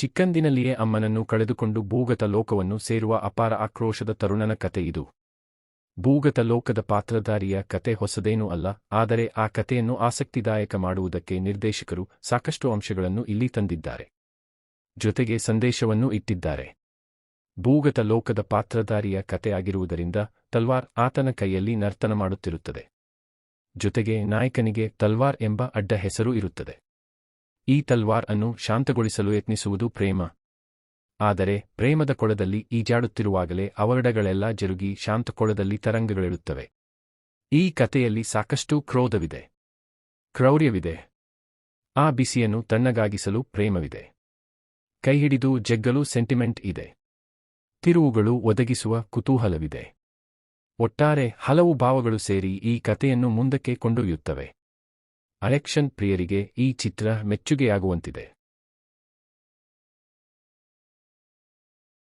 ಚಿಕ್ಕಂದಿನಲ್ಲಿಯೇ ಅಮ್ಮನನ್ನು ಕಳೆದುಕೊಂಡು ಭೂಗತ ಲೋಕವನ್ನು ಸೇರುವ ಅಪಾರ ಆಕ್ರೋಶದ ತರುಣನ ಕತೆ ಇದು. ಭೂಗತ ಲೋಕದ ಪಾತ್ರಧಾರಿಯ ಕತೆ ಹೊಸದೇನೂ ಅಲ್ಲ, ಆದರೆ ಆ ಕತೆಯನ್ನು ಆಸಕ್ತಿದಾಯಕ ಮಾಡುವುದಕ್ಕೆ ನಿರ್ದೇಶಕರು ಸಾಕಷ್ಟು ಅಂಶಗಳನ್ನು ಇಲ್ಲಿ ತಂದಿದ್ದಾರೆ. ಜೊತೆಗೆ ಸಂದೇಶವನ್ನೂ ಇಟ್ಟಿದ್ದಾರೆ. ಭೂಗತ ಲೋಕದ ಪಾತ್ರಧಾರಿಯ ಕತೆ ಆಗಿರುವುದರಿಂದ ತಲ್ವಾರ್ ಆತನ ಕೈಯಲ್ಲಿ ನರ್ತನ ಮಾಡುತ್ತಿರುತ್ತದೆ. ಜೊತೆಗೆ ನಾಯಕನಿಗೆ ತಲ್ವಾರ್ ಎಂಬ ಅಡ್ಡ ಹೆಸರು ಇರುತ್ತದೆ. ಈ ತಲ್ವಾರ್ ಅನ್ನು ಶಾಂತಗೊಳಿಸಲು ಯತ್ನಿಸುವುದು ಪ್ರೇಮ. ಆದರೆ ಪ್ರೇಮದ ಕೊಳದಲ್ಲಿ ಈಜಾಡುತ್ತಿರುವಾಗಲೇ ಅವಘಡಗಳೆಲ್ಲ ಜರುಗಿ ಶಾಂತಕೊಳದಲ್ಲಿ ತರಂಗಗಳೆಳುತ್ತವೆ. ಈ ಕತೆಯಲ್ಲಿ ಸಾಕಷ್ಟು ಕ್ರೋಧವಿದೆ, ಕ್ರೌರ್ಯವಿದೆ. ಆ ಬಿಸಿಯನ್ನು ತಣ್ಣಗಾಗಿಸಲು ಪ್ರೇಮವಿದೆ. ಕೈಹಿಡಿದು ಜಗ್ಗಲು ಸೆಂಟಿಮೆಂಟ್ ಇದೆ. ತಿರುವುಗಳು ಒದಗಿಸುವ ಕುತೂಹಲವಿದೆ. ಒಟ್ಟಾರೆ ಹಲವು ಭಾವಗಳು ಸೇರಿ ಈ ಕತೆಯನ್ನು ಮುಂದಕ್ಕೆ ಕೊಂಡೊಯ್ಯುತ್ತವೆ. ಆಕ್ಷನ್ ಪ್ರಿಯರಿಗೆ ಈ ಚಿತ್ರ ಮೆಚ್ಚುಗೆಯಾಗುವಂತಿದೆ.